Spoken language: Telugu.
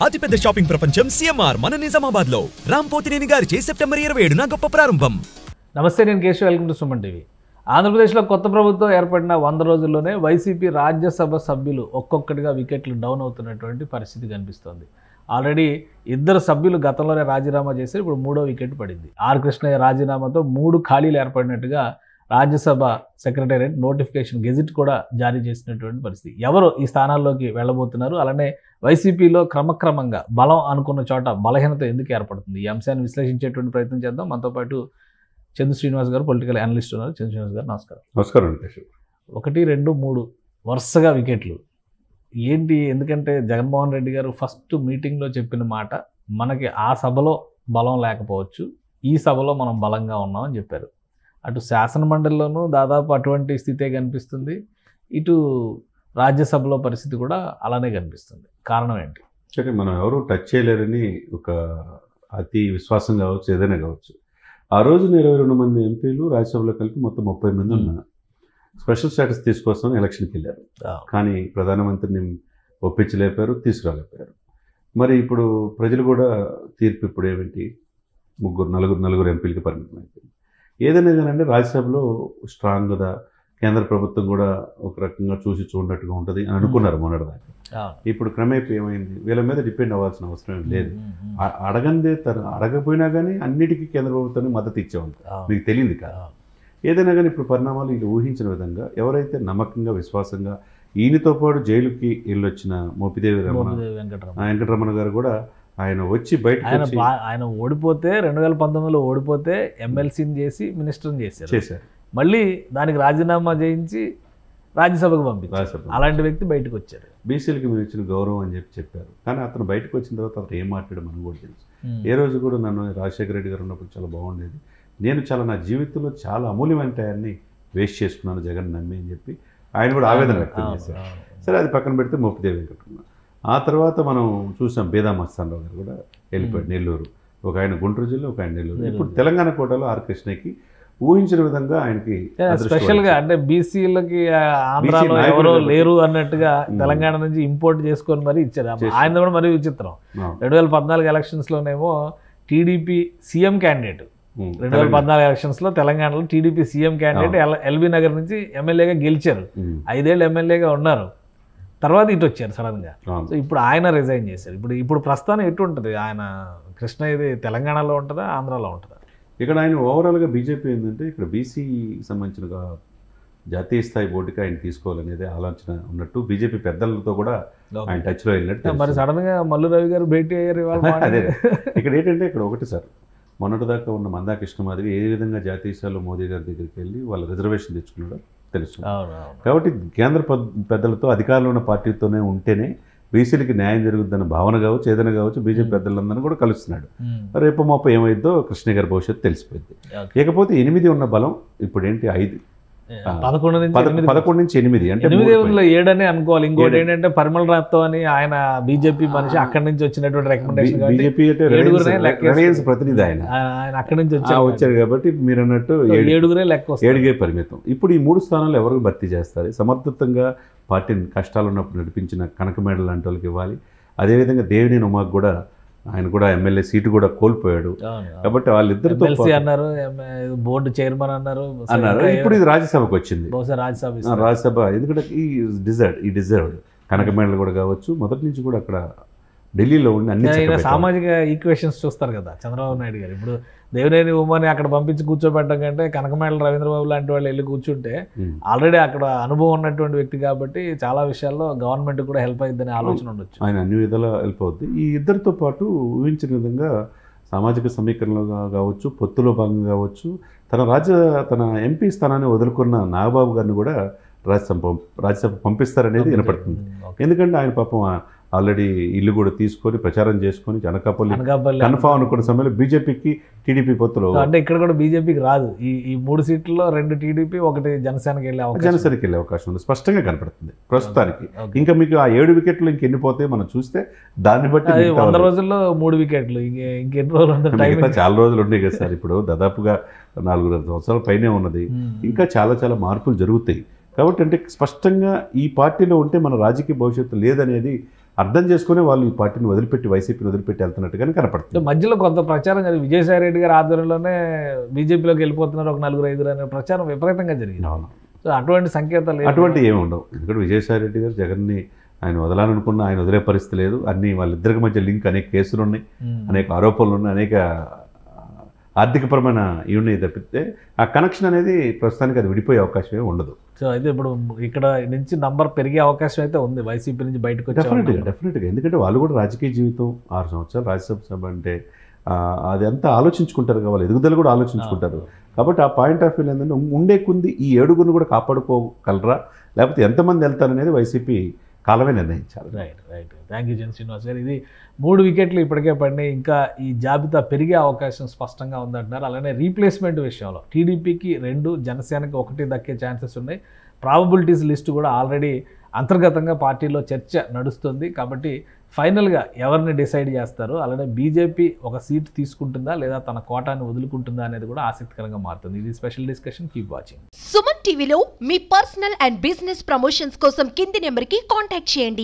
అతిపెద్ద షాపింగ్ ప్రపంచం సిఎంఆర్ మన నిజామాబాద్ లో రాంపోతినేని గారిచే సెప్టెంబర్ 27న గొప్ప ప్రారంభం. నమస్తే, నేను Keshav. Welcome to Suman TV. ఆంధ్రప్రదేశ్లో కొత్త ప్రభుత్వం ఏర్పడిన 100 రోజుల్లోనే వైసీపీ రాజ్యసభ సభ్యులు ఒక్కొక్కటిగా వికెట్లు డౌన్ అవుతున్నటువంటి పరిస్థితి కనిపిస్తోంది. ఆల్రెడీ 2 సభ్యులు గతంలోనే రాజీనామా చేశారు. ఇప్పుడు 3వ వికెట్ పడింది. ఆర్ కృష్ణయ్య రాజీనామాతో 3 ఖాళీలు ఏర్పడినట్టుగా రాజ్యసభ సెక్రటేరియట్ నోటిఫికేషన్ గెజిట్ కూడా జారీ చేసినటువంటి పరిస్థితి. ఎవరు ఈ స్థానాల్లోకి వెళ్ళబోతున్నారు, అలానే వైసీపీలో క్రమక్రమంగా బలం అనుకున్న చోట బలహీనత ఎందుకు ఏర్పడుతుంది, ఈ అంశాన్ని విశ్లేషించేటువంటి ప్రయత్నం చేద్దాం. మనతో పాటు చంద్ర శ్రీనివాస్ గారు, పొలిటికల్ అనలిస్ట్ ఉన్నారు. చంద్ర శ్రీనివాస్ గారు నమస్కారం. నమస్కారం. 1, 2, 3 వరుసగా వికెట్లు ఏంటి? ఎందుకంటే జగన్మోహన్ రెడ్డి గారు ఫస్ట్ మీటింగ్లో చెప్పిన మాట, మనకి ఆ సభలో బలం లేకపోవచ్చు, ఈ సభలో మనం బలంగా ఉన్నామని చెప్పారు. అటు శాసనమండలిలోనూ దాదాపు అటువంటి స్థితే కనిపిస్తుంది, ఇటు రాజ్యసభలో పరిస్థితి కూడా అలానే కనిపిస్తుంది. కారణం ఏంటి? సరే, మనం ఎవరు టచ్ చేయలేరని ఒక అతి విశ్వాసం కావచ్చు, ఏదైనా కావచ్చు. ఆ రోజున 22 మంది ఎంపీలు రాజ్యసభలో కలిపి మొత్తం 30 మంది ఉన్నారు. స్పెషల్ స్టేటస్ తీసుకోసం ఎలక్షన్కి వెళ్ళారు, కానీ ప్రధానమంత్రిని ఒప్పించలేపారు, తీసుకురాలేపారు. మరి ఇప్పుడు ప్రజలు కూడా తీర్పు ఇప్పుడు ఏమిటి, నలుగురు ఎంపీలకి పరిమితం అయిపోయింది. ఏదైనా కానండి, రాజ్యసభలో స్ట్రాంగ్గా కేంద్ర ప్రభుత్వం కూడా ఒక రకంగా చూసి చూడనట్టుగా ఉంటుంది అని అనుకున్నారు మొన్నటిదాకా. ఇప్పుడు క్రమేపీ ఏమైంది, వీళ్ళ మీద డిపెండ్ అవ్వాల్సిన అవసరం లేదు. అడగపోయినా కానీ అన్నిటికీ కేంద్ర ప్రభుత్వాన్ని మద్దతు ఇచ్చేవాళ్ళు, మీకు తెలియదు కదా. ఏదైనా కానీ ఇప్పుడు పరిణామాలు వీళ్ళు ఊహించిన విధంగా ఎవరైతే నమ్మకంగా విశ్వాసంగా ఈయనతో పాటు జైలుకి వెళ్ళొచ్చిన మోపిదేవి వెంకటరమణ గారు కూడా ఆయన వచ్చి బయటకు ఆయన ఓడిపోతే 2019లో ఓడిపోతే ఎమ్మెల్సీని చేసి మినిస్టర్ని చేశారు. మళ్ళీ దానికి రాజీనామా చేయించి రాజ్యసభకు పంపించారు. అలాంటి వ్యక్తి బయటకు వచ్చారు. బీసీలకి మీరు ఇచ్చిన గౌరవం అని చెప్పారు, కానీ అతను బయటకు వచ్చిన తర్వాత అతను ఏం మాట్లాడాడు మనకు కూడా తెలుసు. ఏ రోజు కూడా నన్ను రాజశేఖర రెడ్డి గారు ఉన్నప్పుడు చాలా బాగుండేది, నేను నా జీవితంలో చాలా అమూల్యమైన టయాన్ని వేస్ట్ చేసుకున్నాను జగన్ నమ్మి అని చెప్పి ఆయన కూడా ఆవేదన వ్యక్తం చేశారు. సరే, అది పక్కన పెడితే మోపిదేవి వెంకటరమణ. ఆ తర్వాత మనం చూసాం బేదా మస్తానరావు గారు కూడా వెళ్ళిపోయాడు నెల్లూరు. ఒక ఆయన గుంటూరు జిల్లా, ఒక ఆయన నెల్లూరు. ఇప్పుడు తెలంగాణ కోటలో ఆర్ కృష్ణకి ఊహించిన విధంగా ఆయనకి స్పెషల్గా అంటే బీసీలకి ఆంధ్రాలో ఎవరో లేరు అన్నట్టుగా తెలంగాణ నుంచి ఇంపోర్ట్ చేసుకొని మరీ ఇచ్చారు. ఆయన కూడా మరీ విచిత్రం. 2014 ఎలక్షన్స్లోనేమో టీడీపీ సీఎం క్యాండిడేట్, 2014 ఎలక్షన్స్లో తెలంగాణలో TDP CM candidate LB Nagar నుంచి ఎమ్మెల్యేగా గెలిచారు. 5 ఏళ్ళు ఎమ్మెల్యేగా ఉన్నారు. తర్వాత ఇటు వచ్చారు సడన్గా. సో ఇప్పుడు ఆయన రిజైన్ చేశారు. ఇప్పుడు ప్రస్తుతానం ఎటు ఉంటుంది ఆయన కృష్ణ? ఇది తెలంగాణలో ఉంటుందా, ఆంధ్రాలో ఉంటుందా? ఇక్కడ ఆయన ఓవరాల్గా బీజేపీ ఏంటంటే ఇక్కడ బీసీ సంబంధించిన జాతీయ స్థాయి బోర్డుకి ఆయన తీసుకోవాలనేది ఆలోచన ఉన్నట్టు బీజేపీ పెద్దలతో కూడా ఆయన టచ్లో వెళ్ళినట్టు. మరి సడన్గా మల్లు రవి గారు భేటీ అయ్యారు. అదే ఇక్కడ ఏంటంటే ఇక్కడ ఒకటి సార్, మొన్నటిదాకా ఉన్న మందా కృష్ణ మాదిరి ఏ విధంగా జాతీయ స్థాయిలో మోదీ గారి దగ్గరికి వెళ్ళి వాళ్ళ రిజర్వేషన్ తెచ్చుకున్నాడో తెలుసు. కాబట్టి కేంద్ర పెద్దలతో అధికారంలో ఉన్న పార్టీతోనే ఉంటేనే బీసీలకి న్యాయం జరుగుతుందన్న భావన కావచ్చు, ఏదైనా కావచ్చు, బీజేపీ పెద్దలందరినీ కూడా కలుస్తున్నాడు. రేపు మాప ఏమైందో కృష్ణ గారి భవిష్యత్తు తెలిసిపోయింది. ఇకపోతే 8 ఉన్న బలం ఇప్పుడు ఏంటి 5, 11 నుంచి 8 అంటే 7 అని అనుకోవాలి. ఇంకోటి ఏంటంటే పరిమళ రాత్తో అని ఆయన బీజేపీ మనిషి, అక్కడి నుంచి వచ్చినటువంటి రికమెండేషన్. బీజేపీ అంటే రిలయన్స్ ప్రతినిధి, ఆయన అక్కడి నుంచి వచ్చారు కాబట్టి మీరు అన్నట్టు 7గే పరిమితం. ఇప్పుడు ఈ 3 స్థానాలు ఎవరికి భర్తీ చేస్తారు? సమర్థితంగా పార్టీని కష్టాలు ఉన్నప్పుడు నడిపించిన కనకమేడలు లాంటి వాళ్ళకి ఇవ్వాలి. అదేవిధంగా దేవినేని ఉమాకు కూడా, ఆయన కూడా ఎమ్మెల్యే సీటు కూడా కోల్పోయాడు. కాబట్టి వాళ్ళిద్దరితో అన్నారు, బోర్డు చైర్మన్ అన్నారు. ఇప్పుడు ఇది రాజ్యసభకు వచ్చింది. రాజ్యసభ ఎందుకంటే ఈ డిజర్వ్డ్ కనకమేడలు కూడా కావచ్చు. మొదటి నుంచి కూడా అక్కడ ఢిల్లీలో ఉండి అన్ని సామాజిక ఈక్వేషన్స్ చూస్తారు కదా చంద్రబాబు నాయుడు గారు. ఇప్పుడు దేవినేని ఉమాని అక్కడ పంపించి కూర్చోబెట్టడం కంటే కనకమేడల రవీంద్రబాబు లాంటి వాళ్ళు వెళ్ళి కూర్చుంటే ఆల్రెడీ అక్కడ అనుభవం ఉన్నటువంటి వ్యక్తి కాబట్టి చాలా విషయాల్లో గవర్నమెంట్ కూడా హెల్ప్ అవుతుందనే ఆలోచన ఉండొచ్చు. ఆయన అన్ని విధాలా హెల్ప్ అవుద్ది. ఈ ఇద్దరితో పాటు ఊహించిన విధంగా సామాజిక సమీకరణలో కావచ్చు, పొత్తులో భాగంగా కావచ్చు, తన ఎంపీ స్థానాన్ని వదులుకున్న నాగబాబు గారిని కూడా రాజ్యసభ పంపిస్తారనేది వినపడుతుంది. ఎందుకంటే ఆయన పాపం ఆల్రెడీ ఇల్లు కూడా తీసుకొని ప్రచారం చేసుకొని అనకాపల్లి కన్ఫామ్ అనుకున్న సమయంలో బీజేపీకి టీడీపీ పొత్తులో, అంటే ఇక్కడ కూడా బీజేపీకి రాదు. ఈ 3 సీట్లలో 2 టీడీపీ, 1 జనసేనకి వెళ్ళే అవకాశం ఉంది, స్పష్టంగా కనపడుతుంది ప్రస్తుతానికి. ఇంకా మీకు ఆ 7 వికెట్లు ఇంకెన్ని పోతే మనం చూస్తే దాన్ని బట్టి 100 రోజుల్లో 3 వికెట్లు ఇంకెన్ని రోజులు? చాలా రోజులు ఉన్నాయి కదా సార్. ఇప్పుడు దాదాపుగా 4 సంవత్సరాల పైనే ఉన్నది. ఇంకా చాలా మార్పులు జరుగుతాయి. కాబట్టి అంటే స్పష్టంగా ఈ పార్టీలో ఉంటే మన రాజకీయ భవిష్యత్తు లేదనేది అర్థం చేసుకునే వాళ్ళు ఈ పార్టీని వదిలిపెట్టి వైసీపీని వదిలిపెట్టి వెళ్తున్నట్టుగానే కనపడుతుంది. మధ్యలో కొంత ప్రచారం జరిగింది, విజయసాయి రెడ్డి గారి ఆధ్వర్యంలోనే బీజేపీలోకి వెళ్ళిపోతున్నారు ఒక 4-5 అనే ప్రచారం విపరీతంగా జరిగింది. అవును, సో అటువంటి సంకేతాలు అటువంటి ఏమి ఉండవు. ఎందుకంటే విజయసాయి రెడ్డి గారు జగన్ని ఆయన వదలాలనుకున్న ఆయన వదిలే పరిస్థితి లేదు. అన్ని వాళ్ళిద్దరికి మధ్య లింక్, అనేక కేసులు ఉన్నాయి, అనేక ఆరోపణలు ఉన్నాయి, అనేక ఆర్థికపరమైన ఇవి తప్పితే ఆ కనెక్షన్ అనేది ప్రస్తుతానికి అది విడిపోయే అవకాశమే ఉండదు. సో అయితే ఇప్పుడు ఇక్కడ నుంచి నంబర్ పెరిగే అవకాశం అయితే ఉంది వైసీపీ నుంచి బయటకు వచ్చే. డెఫినెట్గా ఎందుకంటే వాళ్ళు కూడా రాజకీయ జీవితం 6 సంవత్సరాలు రాజ్యసభ అంటే అది అంతా ఆలోచించుకుంటారు, వాళ్ళు ఎదుగుదల కూడా ఆలోచించుకుంటారు. కాబట్టి ఆ పాయింట్ ఆఫ్ వ్యూ ఏంటంటే ఉండే కొంది ఈ 7గురిని కూడా కాపాడుకోగలరా, లేకపోతే ఎంతమంది వెళ్తారనేది వైసీపీ కాలమే నిర్ణయించాలి. Right. Thank you Jan Srinivas గారు. ఇది 3 వికెట్లు ఇప్పటికే పడినాయి, ఇంకా ఈ జాబితా పెరిగే అవకాశం స్పష్టంగా ఉందంటున్నారు. అలానే రీప్లేస్మెంట్ విషయంలో టీడీపీకి 2, జనసేనకి 1 దక్కే ఛాన్సెస్ ఉన్నాయి. ప్రాబబిలిటీస్ లిస్ట్ కూడా ఆల్రెడీ అంతర్గతంగా పార్టీలో చర్చ నడుస్తుంది. కాబట్టి ఫైనల్గా ఎవరిని డిసైడ్ చేస్తారు, అలానే బీజేపీ ఒక సీట్ తీసుకుంటుందా లేదా తన కోటాన్ని వదులుకుంటుందా అనేది కూడా ఆసక్తికరంగా మారుతుంది. ఇది special discussion. Keep watching. Suman టీవీలో మీ పర్సనల్ అండ్ బిజినెస్ ప్రమోషన్స్ కోసం కింది నెంబర్కి కాంటాక్ట్ చేయండి.